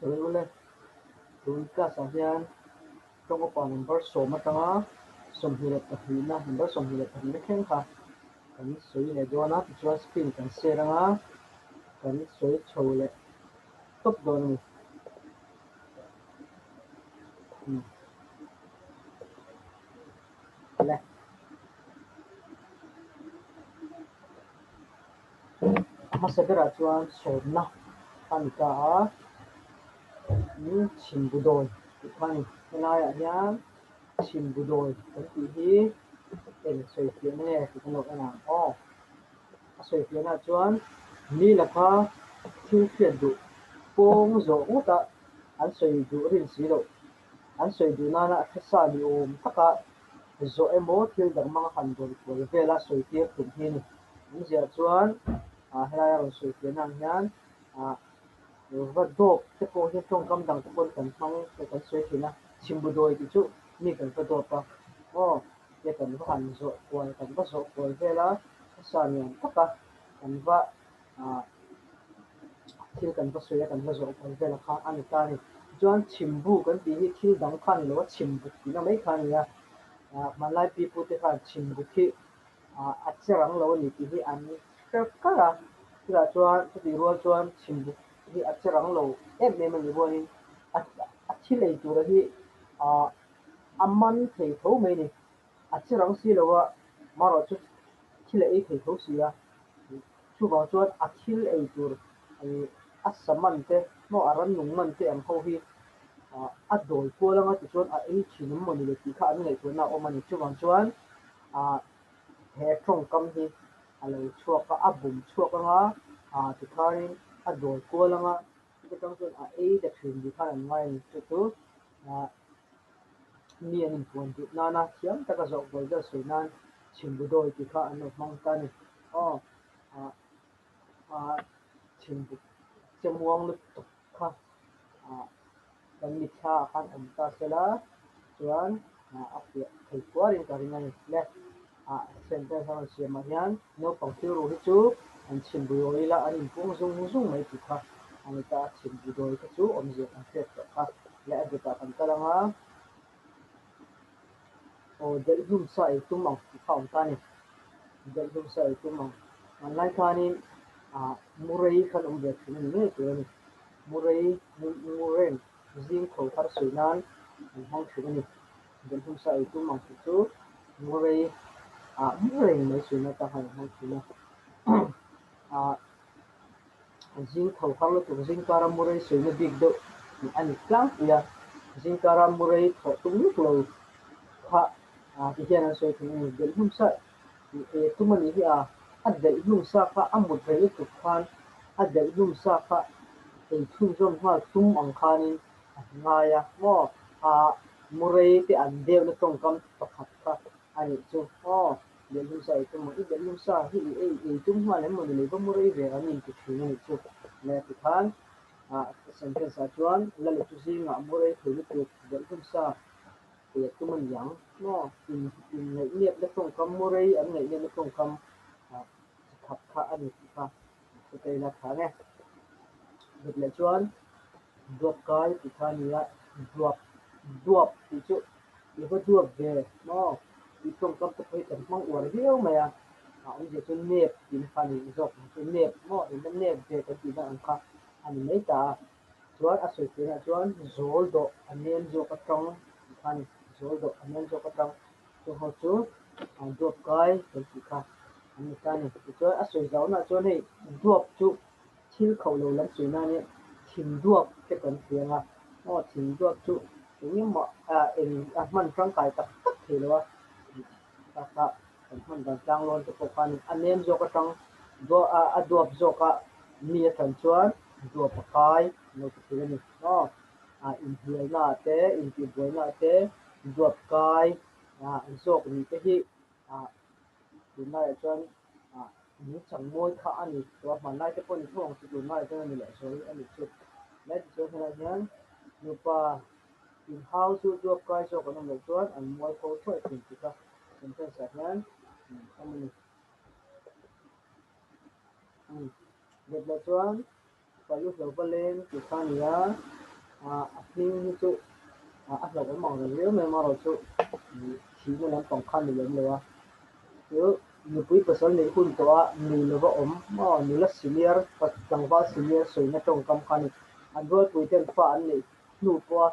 rồi lên tụi cả sáng hiền trong cái phần number số mà tăng á số hiệu là tập hình na number số hiệu là tập hình khen khá cái số này do nó cho spin cái xe đó á cái số chầu lại top đồ này lại mà sẽ ra cho số na anh cả những chim bù đồi cái này là nhá chim bù đồi cái gì hiเป็นสวยเพียงแน่ที่กำหนดอนาคตสวยเพียงนะจวนนี่แหละค่ะที่เขียนดูโป่งโจงตะอันสวยดูรินสีโลอันสวยดูนั่นนะที่สานิโอมทักกะโจเอโมที่ดังมังหันโดนตัวเวลาสวยเพียงถึงที่นี่นี่จะจวนให้เราสวยเพียงนั่นยันหรือว่าดอกที่โป่งที่ตรงกำลังตะบนกันมังเป็นสวยเพียงนะชิมบุโดยที่จุนี่กันก็ดอกปะอ๋อ để cần có hành rộ quầy cần có rộ quầy về là sàn nhàn tất cả cần có khi cần có suy cần có rộ quầy về là khá anh ta này cho chìm bu cần tí khi đóng khăn nó chìm bu thì nó mấy khăn ya mà lại bị phụ thì khăn chìm bu khi ắt sẽ răng lâu thì thì anh cái là cho thì rồi cho chìm bu thì ắt sẽ răng lâu em mình như vậy ắt ắt chỉ lấy chỗ thì amman thì thấu mấy này achirang si lawa maro chu thil ei thei tho sia chu ba chuan a thil ei tur ai a saman te mo aran nung man te ang ho hi a doi ko langa ti chuan a ei thinum mani le ti kha an nei tu na o mani chu bang chuan a he thong kam hi a lo chuak a bum chuak anga ti kharin a doi ko langa ti tang chuan a ei te thin di kha an ngai chu tu mi an puan tu nana thiam taka zo bol da suinan chimbu doi ti kha an mang ta ni o a a chimbu chemuang lu tuk kha a kan mi tha kan ta sela chuan a pia thei kwarin ka ringa ni le center sa siam hian no pang ru hi chu an chimbu doi la an pung zung mai ti kha ani ta chimbu doi ka chu om je an fet kha le a ta kan ta langa del hum sai tumang phang tani del hum sai tumang anlai khani murai khan ve thun ni to ni murai jing kho thar suinan hang thun ni del hum sai tumang chu murai murai mai suina ta hang thun jing kho khang lo to jing kara murai suina big do ani klang ya jing kara murai tho tum ni lo kha thì hiện là số thì đến hôm sau thì tụi mình thì đến hôm sau cả một cái tụ khoan đến hôm sau cả thì thu trong hoa tum ang khanin ngay mo à murai thì ăn đều nó trong cam tập hợp cả anh chú đến hôm sau tụi mình đến hôm sau thì tum hoa lấy mình lấy cái murai về anh thì chú này chú này thì khan sản phẩm sản xuất là lúc chú ngã murai thì lúc đến hôm sau thì tụi mình dẫn nó ngày nghiệp nó không có mua đây anh ngày nghiệp nó không có khắp khá anh khá cái là khá nghe được lệ chuan đuộc cái thì khá nhiều đuộc đuộc thì chỗ thì có đuộc về nó thì không có cái tầm mong uổng hiếu mà ông giờ cho nếp thì khá nhiều dọc cho nếp nó thì nó nếp về cái gì đó anh khá anh mấy ta chuan à sợi là chuan rồi độ anh em rồi cái trong khá rồi độ anh em rồi cái trong cho họ chú đuộc cái thì khá anh ta này cho à sợi giáo là cho này đuộc chú chiêu khẩu lâu lắm sợi na này thìn đuộc cái cần tiền thìn đuộc chú nhưng mà mình trong cái tập tất thì là ta mình đang trang luôn cho các anh em cho cái trong đuộc cho cái mía thành chuan đuộc cái nó cái này in hiền na te in ti boy na te đuộc cái zok ni te hi tin na chuan ni chang moi kha ani to man lai te pon thong chu tu mai te ni le so ani chu let chu hela hian nupa in how chu đuộc cái so ko nam le chuan an moi ko thoi tin ti ka tin te sa hian ani let la chuan palu lo balen ki khania nhưng chú áp lực mong là nếu mà rồi chú chỉ mà làm tổng khăn thì lớn nữa nếu như quý person này hun toa ni lova mà ni là senior pat tangwa senior soi na tong kam khani an ro tu ten fa an ni nu po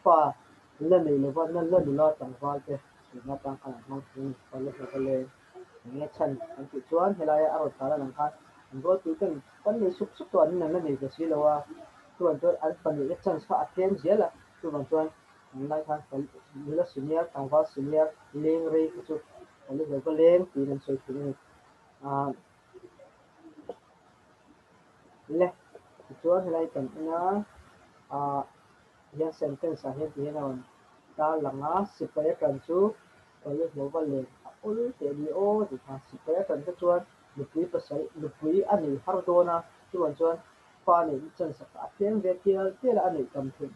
fa la ni lova na la ni la tangwa te soi na tang khana mang thing pa le nghe chân anh chị chuan hay là ở đó là làm khác anh có túi tiền vẫn đi xúc xúc tuần này nó để cái gì đâu tuần tuần anh phần này chân phải thêm gì là tuần tuần anh lại khác phần như là senior tăng vào senior lên rồi cái chút anh bây giờ có lên thì mình sẽ tính à lẽ chuan hay là cần nó à yang sentence ahead thì nào ta là ngã sipaya kan chu kalau bawa le ulu te di o di ha sipaya kan ka chuan lupui pasal lupui ani hardona chuan chuan pa ni chan sa ka teng ve tial tel ani kam thu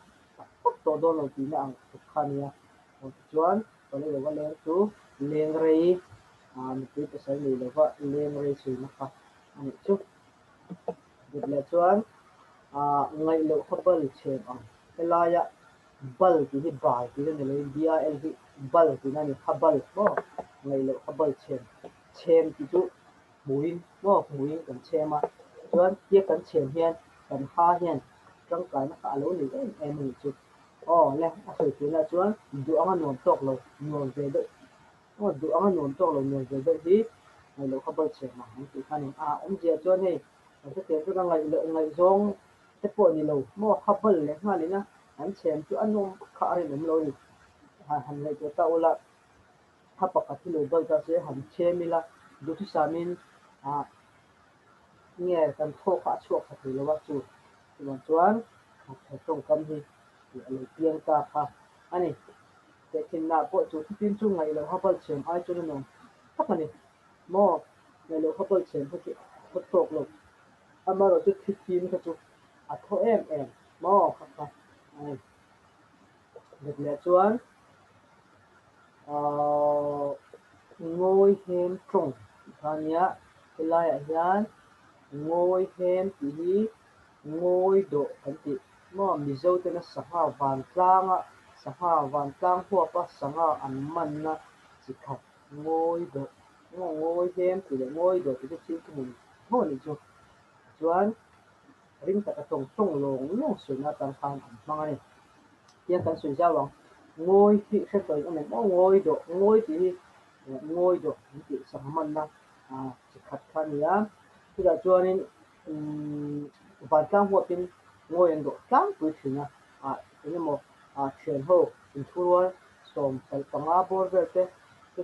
to do lo ti na ang khania chuan kalau bawa le chu leng rei lupui pasal ni lo wa leng rei su na ka ani chu le chuan ngai lo khapal chen ang elaya bal thì hi bai thì nên là BIL thì bal thì nên là bal mo ngày lo bal chem thì chú muin mo muin cần chem mà chuan kia cần chem hiền cần ha hiền trong cái nó khá lâu thì em mình chú lẽ sự thì là chuan du ang non tok lo non về đấy du ang non tok lo non về đấy thì ngày lo bal chem mà thì khăn ông giờ chuan này cái tiền cái ngày zong cái bộ này lo mo bal lẽ ha lẽ na anh xem cho anh nông khá là nông lôi hành này cho tao là hấp bạc cái lối đôi ta sẽ hành xem là đối với samin nghe cần thô khá chuộc thì là bắt chuột thì bọn chuan phải trồng cam gì thì lấy tiền ta ha anh này để khi nào bộ chuột tin chung ngày là hấp bạc xem ai cho nên hấp này mò ngày là hấp bạc xem phải hấp trộn luôn anh mà rồi chút tin cái chuột thôi em mò ha anh được lẽ chuan ngôi hem trùng thanya lai hian ngôi hem thì ngôi độ kan ti mo mizo te na saha van tlang huwa pa sanga an man na chi khat ngôi độ ngôi hem thì ngôi độ thì chi ku mun ho ni chu chuan ring ta ka tong tong long long su na tan khan an mangai ya kan su ja wang ngôi thì sẽ tới cái này ngôi độ thì sắm mặn na chỉ khát khan ya thì là cho nên và trang hộ tin ngôi ấn độ trang tuổi thìn cái một chuyển hồ in thua som phải tăng áp bor về cái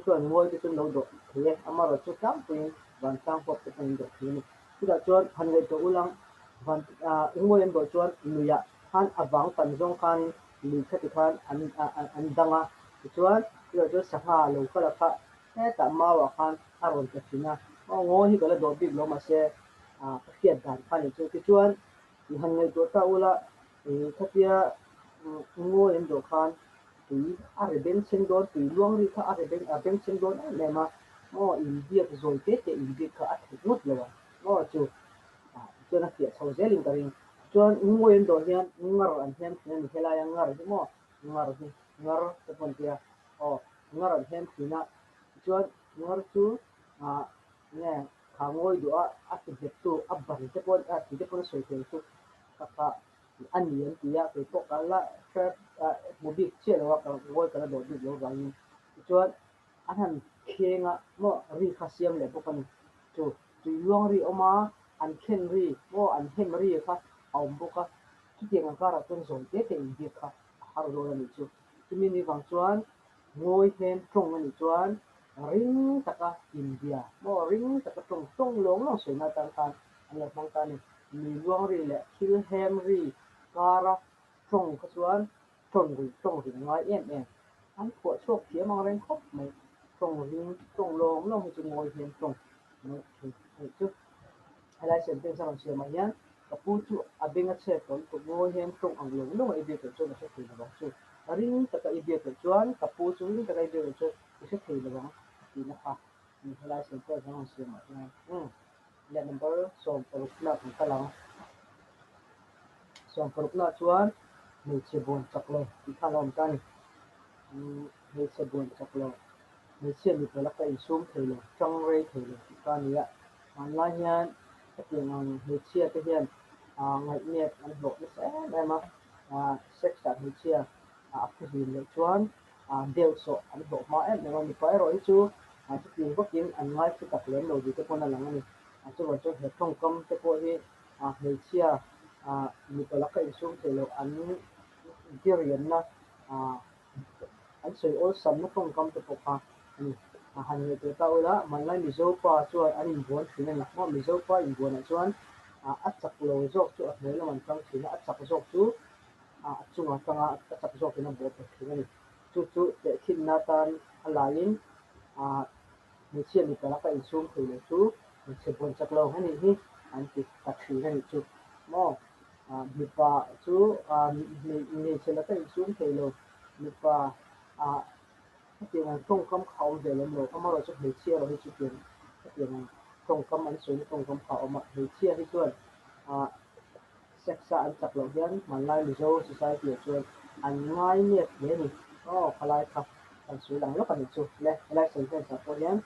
chuyện ngôi cái chuyện lâu độ thì ama rồi cho trang tuổi và trang hộ cái ấn độ thì là cho hành nghề tổ ulang và ngôi ấn độ cho người han avang tận dòng khan li khati khan an danga chuan lo chu sangha lo kala kha ta ma wa khan aron ka china ngo hi kala do big lo ma se khiat dan khan chu ti chuan i han ngai to ta ula khatia ngo en do khan tui are ben chen don tui luang ri kha are ben chen don le ma india zoi te india kha a thut lo ngo chu cho nó kia sau dễ linh karing cho ngôi đó hiền ngar anh hiền nên hela yang ngar chứ mo ngar cái phần kia ngar anh hiền thì na cho ngar chú nghe khá ngôi đó cái việc tu abban cái phần soi tu kaka anh hiền thì cái to cả là cái một việc chơi là cái ngôi cái đó được lo vậy cho anh han khenga mo ri khasiam le bokan chu tu luang ri oma an khen ri mo an hem ri kha aum boka chu tiang ang kara ton zon te in kha har lo ni chu tumi ni wang chuan ngoi hem trong ni chuan ring taka india mo ring taka tong long long soi na tan kan an la mang ta ni luang ri le thil hem ri kara trong ka chuan trong ri ngai em anh của chuột phía mang lên khóc mày trồng lồng nó chỉ ngồi hiện trồng chứ hay là xem tên sao xem mà nhá kapuchu abinga che kon to ngồi hiện trồng ang lồng nó ai biết cho nó sẽ thì nó chứ ring ta cái biết chuan kapuchu ring ta cái biết cho nó sẽ thì nó thì nó ha ni hay là xem tên sao xem mà nhá là number so for club ka lang so for club chuan mình sẽ buồn chọc lo thì khá lòng ta này mình sẽ buồn chọc lo mình sẽ bị phải là cái zoom thời lo trong ray thời lo thì ta này online nha cái tiếng mình sẽ cái hiện ngày net anh học nó sẽ đây mà sex chat mình sẽ cái gì nữa chuan đều số anh học mà em nếu mà mình phải rồi chú cái tiếng có tiếng anh ngay cái tập lên rồi thì cái con là này chú vào cho hệ thống công cái cô ấy mình sẽ mình phải là cái zoom thời lo anh Nigerian na an soi ol sam na kong kam te pokha ani han nge te ta ola manlai mizo pa chuan an in buan thin ani mo mizo pa in buan a chuan a chak lo zok chu a hmel man tang thin a chak zok chu chunga tanga a chak zok in a bo pe thin ani chu te khin na tan a lain a mi chian ni pala ka in sum thei le chu mi se buan chak lo hani hi an ti ta thi ani chu mo mi pa chu mi se la ka in sum thei lo mi pa a tiền là công cấm khẩu về lên rồi mà rồi cho người chia rồi thì tiền tiền là công cấm ăn xuống công cấm khẩu mà người chia thì tuần à sắc xa ăn chặt lẩu hiến mà lại lý do society tuần ăn ngay nhiệt thế này phải lại khắp ăn xuống lắng lúc ăn chút lẽ lại sinh ra chặt lẩu hiến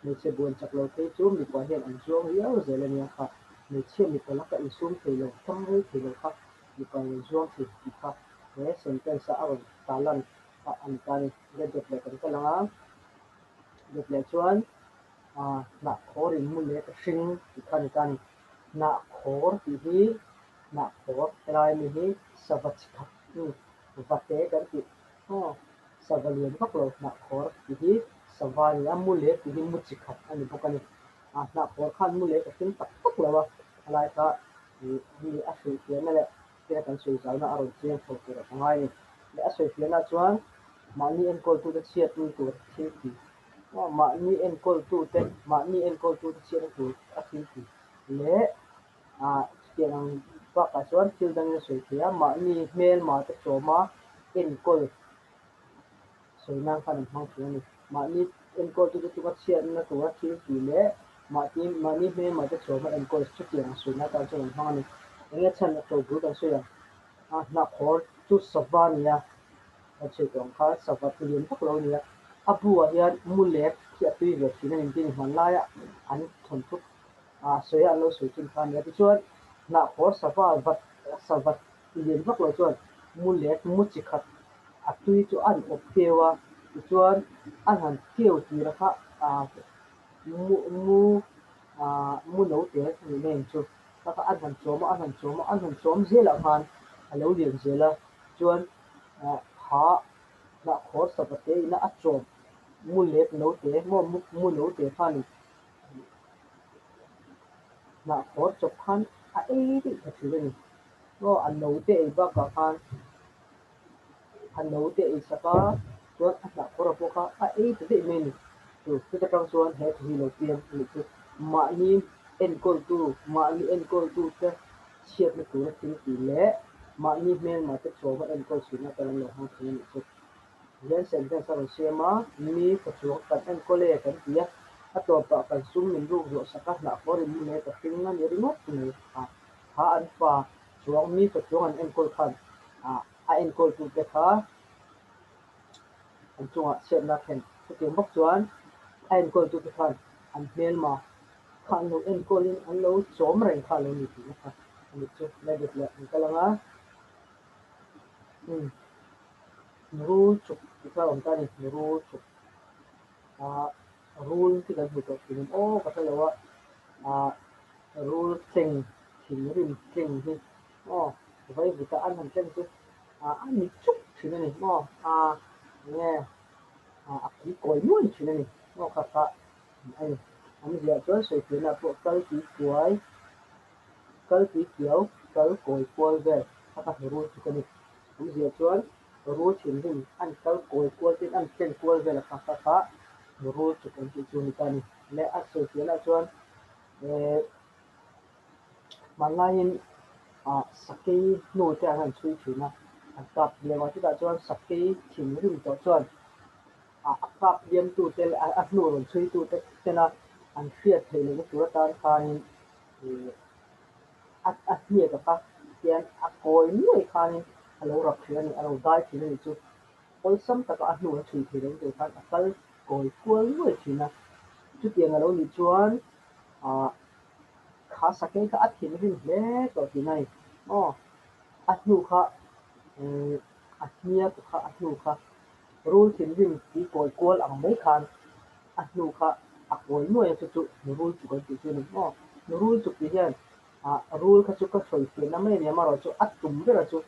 mình sẽ buồn chặt lẩu thế chú mình qua hiện ăn xuống yếu rồi lên nhà khắp mình chia mình phải lắc cái xuống thì lẩu trong đấy thì lẩu khắp mình còn xuống thì khắp thế sinh ra xã hội ta lần ăn cái cái được để cái là được lệ chuan na khorin mun le ka hring ti khan kan na khor ti hi na khor lai mi hi savat khat ni vate kan ti savalian vak lo na khor ti hi savali amul le ti hi mu chi khat ani bokani na khor khan mu le ka hring tak tak lawa lai ka ni a hri ti na le te kan sui zau na aro chen tho ti ra ngai le a sui ti na chuan mani en kol tu da chiat tu tu thi mà ni en kol tu te ma ni en kol tu chian tu a tin ti le chiang pa ka chuan thil dang na soi thia ma ni mel ma te cho ma en kol soi nang khan hang thia ni ma ni en kol tu tu ka chian na tu a thil ti le ma ni mel ma te cho ma en kol chu chiang soi na ta chuan hang ni nge chan na to bu kan soi na khor chu savania a che tong kha savat lian tak lo ni abu a hian mulek ki atui ve thina in tin man lai an thon thuk soya lo sui tin khan ya ti chuan na khor savat lian vak lo chuan mulek mu chi khat atui chu an op pewa ti chuan an han keu ti ra kha mu mu mu lo te ni nen chu ta ka an han chom zela khan a lo lian zela chuan ha na khor sapate ina a chom mu lek no te mu no te khan na khor chop khan a ti ka thile ni an no te ba ka khan an no te saka chuan na khor po kha a te me ni tu ta kang chuan he thi lo pian ni chu ma ni ma ni en kol tu te chiat na tu na tin ti le ma ni men ma te choma en kol sina ta lo ha thi ni chu yan sentence sa siama mi ka chuak kan en kole kan tia a to pa kan sum min ru ro saka na for mi ne ka ting na ni rimot ni ha an pa chuang mi ka chuang an en kol khan en kol tu te kha an chunga set na khen ke ke bok chuan en kol tu te khan an mel ma khan lo en kol in an lo chom reng kha lo ni ti na kha ani chu le de le an kalanga ru chuk ti kha on ta ni ru chuk à, rule thì cần phải tìm có thể là rule chỉnh thì chỉnh thì vậy vì ta ăn hàng chân chứ ăn một chút thì này nghe cái cối nuôi thì này khá khá anh giờ cho sự kiện là bộ cây kiểu cây cối cối về các rule thì cái này anh giờ cho rule chỉnh thì ăn cây cối thì ăn chân cối về là khá khá rule thì cái chuyện này cái này lẽ sự kiện là cho Malayan sake no te an chui thina kap lewa ti da chuan sake thing rim to chuan kap liam tu te no ron chui tu te tena an fiat thei le tu ta khan a hnia ka pa tian a koi nuai khan alo rap thì anh alo dai thì này chú ôi sắm ta có ăn nuôi thủy thì đến từ phát akal cối cuốn nuôi thì na chú tiền alo ni chuan à khá sắc cái ăn thì nó hết rồi thì này ăn nu khá ăn nia cũng khá ăn nu khá rule thì thì cối cuốn ăn mấy khan ăn nu khá ăn cối nuôi chú rule chú cái chú này rule chú thì hiện rule khá chú cái sợi thì nó mấy mà rồi chú ăn tum cái là chú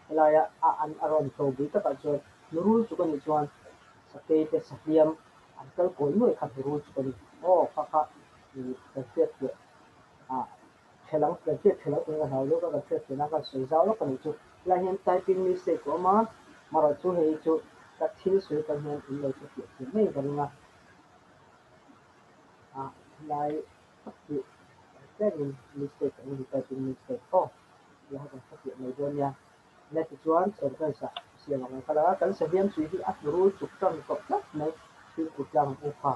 là ya ăn aron thầu bị tất cả chú rule chú cái này chú sakay te sakiam angkal ko no e khathuru chukani kha the fet ke thelang the fet thelang ko ha lo ka fet na ka sei zau lo kan chu la hen typing mistake ko ma chu hei chu ka thil sui kan hen in lo chu ke nei kan nga lai ki typing mistake ni typing mistake ya ka sakya nei don ya na ti chuan sen kan sa siam ang kala kan sa hiam sui hi ru chuk tang ko nei ti ku tlang u kha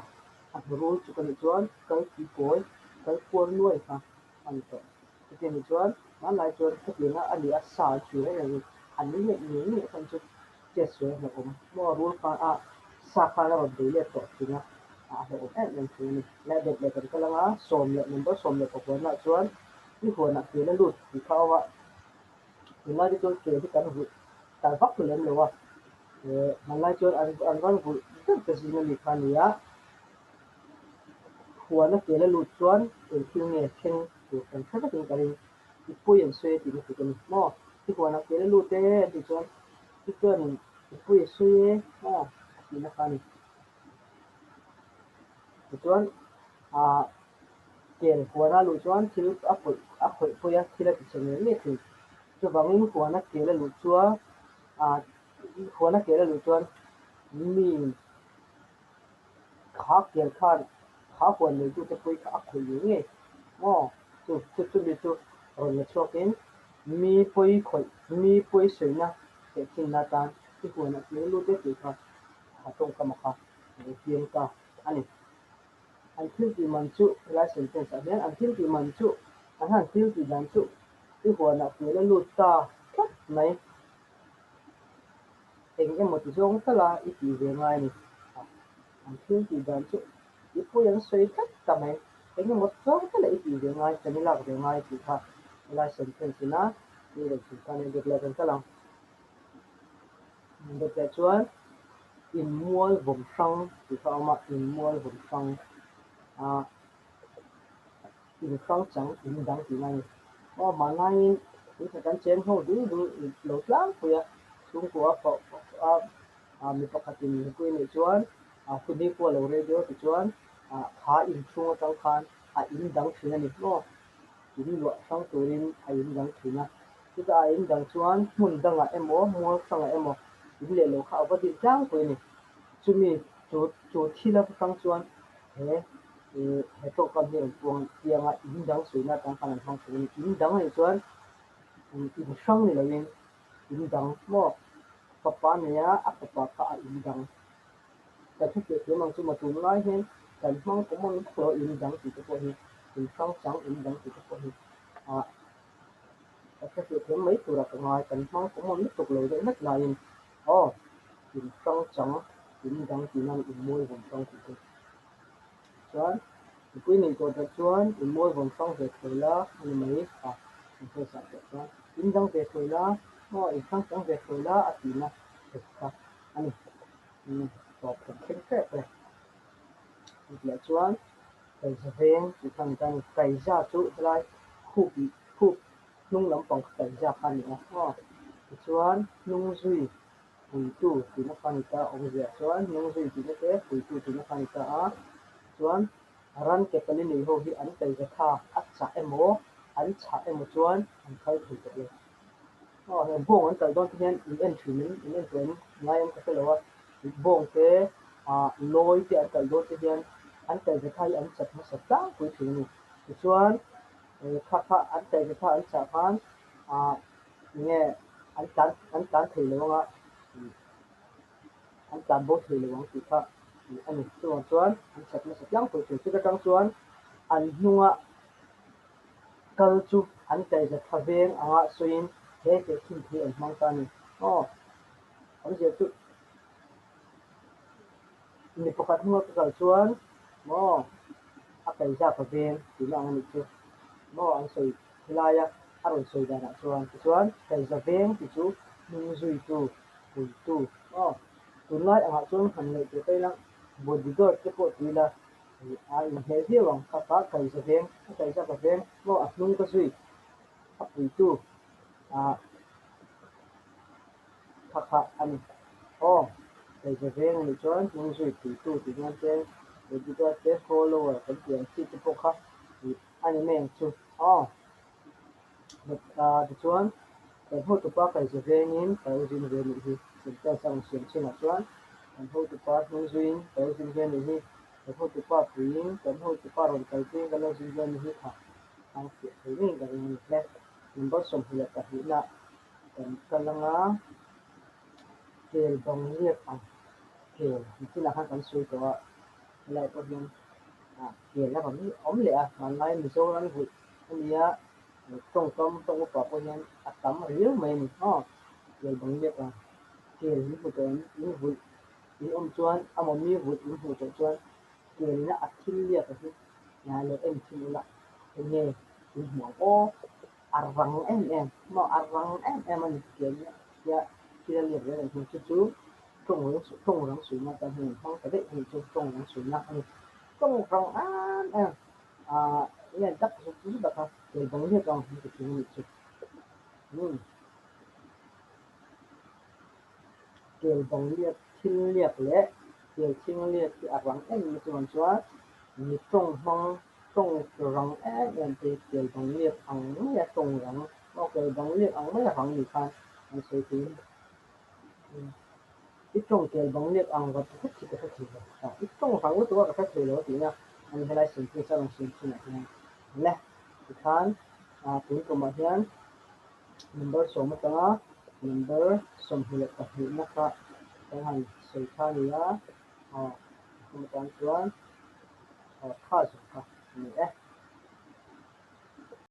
ru chu kan chuan kal ki koi kal por nuai kha an to ti ni chuan man lai chuan ka ti na ali a sa chu he ni an ni ni kan chu che su na ko mo ru kha sa kha la de le to ti na he o en en chu ni la de le kan kala nga som le number som le ko na chuan ti ho na ti na lut ti kha wa thì nói cho chuyện cái vụ tại vấp cái lên rồi mà nói cho anh văn vụ rất cái gì mà mình phản ứngหัวนักเรียนและลูกชวนที่เงี้ยเช่นอยู่กันแค่ก็ถึงกันที่ผู้ยังช่วยที่มีกันมอที่หัวนักเรียนและลูกเต้ที่ชวนที่เกินที่ผู้ยังช่วยที่นักการที่ชวนอ่าเกี่ยหัวนักลูกชวนที่อัพผู้ยังที่เราติดเชื้อเนี่ยคือจะบางทีหัวนักเรียนและลูกชวนอ่าหัวนักเรียนและลูกชวนมี khá kiện khan khá quanเลยจะคุยกับคุยอย่างงี้จุดนี้จุดเราเนี่ยชอบกินมีปุยคุยมีปุยสวยนะแต่กินนาตานที่หัวนักเลี้ยงลูกเด็กค่ะตรงกับมาค่ะเพียงกับอันนี้อันที่ที่มันจุลายเส้นเป็นสัญญาณอันที่ที่มันจุอันที่ที่มันจุที่หัวนักเลี้ยงลูกตาไหนเองก็หมดที่ช่วงตลาดอีกทีเรียงไงนี่ thiên thì đoàn trụ ít phụ yang suy tất cả mấy cái như một số cái lợi gì để ngay cho nên là để ngay thì thật là sản phẩm thì nó thì để chúng ta nên được là cái lòng được cái chuan in mua vùng sông thì sao mà in mua vùng sông in sông trắng in đắng thì này mà ngay thì phải gắn chén hồ đủ đủ lột lắm kìa xuống của mình có phát triển quên này chuanคุณนี่พวกเราเรียกที่ชวนขาอินช่วงตั้งคันอินดังถึงนี่เนาะอินหลวงช่างตัวนี้อินดังถึงนะที่ก็อินดังชวนมุ่งดังมัวสังอินเลี้ยวเข้าไปที่จ้างตัวนี้จุดนี้จุดที่เราฟังชวนเฮ้ตัวกันเนี่ยพวงเตียงอินดังสวยนะตั้งคันฟังชวนอินดังให้ชวนอินช่างนี่เราเองอินดังเนาะป้าเนี่ยป้าก็อินดัง แต่ถ้าเกิดมันจะมาตุ้มไล่เห็นแต่มันก็มันตัวอินดังติดตัวนี้อินฟังจังอินดังติดตัวนี้แต่ถ้าเกิดmấyตัวละก็ง่ายแต่มันก็มันไม่ตกเลยได้นักลายอินฟังจังอินดังที่นั่นอินมวยผมฟังติดตัวส่วนquý này còn tập chuan in môi vòng song về thời lá mình mấy mình phải sạch được in đăng về thời lá nó in sang trắng về thời lá thì nó được anhตอบผมเข้มแข็งเลยอีกแล้วชวนไปสเปนที่ทางการไก่ย่าจุดไรคู่นุ่งลำปองไก่ย่าคันนี้ชวนนุ่งซุยปุยตู้ที่นักฟังตาองเสียชวนนุ่งซุยที่นักเอ๋ปุยตู้ที่นักฟังตาชวนรันเก็บไปในหัวที่อันไก่จะท่าอัดฉะเอ็มโออันฉะเอ็มชวนอันใครถูกเลยเห็นพวกมันไก่ต้นที่เห็นอินเอ็นถืออินเอ็นเป็นไงมันก็จะเรียกว่าbông cái lôi cái anh cái lôi cái điên anh cái thay anh chặt nó sạch đáng với thứ này thì chuan khá anh cái thay anh chặt han nghe anh tán thì luôn anh tán bố thì luôn thì khá anh chuan anh chặt nó sạch đáng với thứ cái trong chuan anh nhung câu chú anh cái thay về xuyên thế cái kinh thì anh mang ta này ông sẽ tự ni pakhat mo ka chuan mo akai ja ka ven ti na ani chu mo ang soi hilaya aron soi da na chuan kai za ven ti chu nung zui tu pui tu mo tun lai anga chuan han le te kai lang bodyguard te po ti la ai he hi wang ka kai za ka ven mo a nung ka zui a pui tu a kha ani kai za ven ni chuan nung zui pui tu ti ngan te bodyguard te follower kan tiang chi te po kha ani meng chu ti chuan kan hmu tupa kai za vengin kai zin ve ni hi sinta sang siam china chuan kan hmu tupa hnung zuin kai zin ve ni hi kan hmu tupa puin kan hmu tupa ron kai tin kan lo zin ve ni hi kha ang ti thei ni kan ni hle number som hi ta hi na kan kalanga kel bang liep ang kel ti la kan sui to lại có hiền hiền là còn ống lệ mà nay mình số nó vui anh nhá trong trong có có hiền tắm riếu mình hiền bằng việc hiền những phụ kiện những vui những ông chuan ông mi vui những phụ kiện chuan hiền là thiên liệt rồi nhà lệ em thiên là em nghe những mỏ ô arvang mà arvang em anh hiền ya kia liệt với những chú trong rong suy mà ta hiền không cái đấy thì trong rong suy mà công rong yan tak su da ka ke bang he ka ni ke ni chu ke bang liet thin liet le ke thing liet ti arang en ni chuan chuan ni tong rong yan te ke bang liet ang ya tong rong mo ke bang liet ang ma rong ni khan an se ti ít trong cái bóng liệt ăn và thích thì cái thích ít trong phẳng của tôi cái thích rồi thì nha anh hay là xin cái sao xin xin này nè thì khan tiếng của mình hiện number số một tầng number số hiệu cái hiệu nó cả cái hàng số khan này á một tầng chuan khá số khá này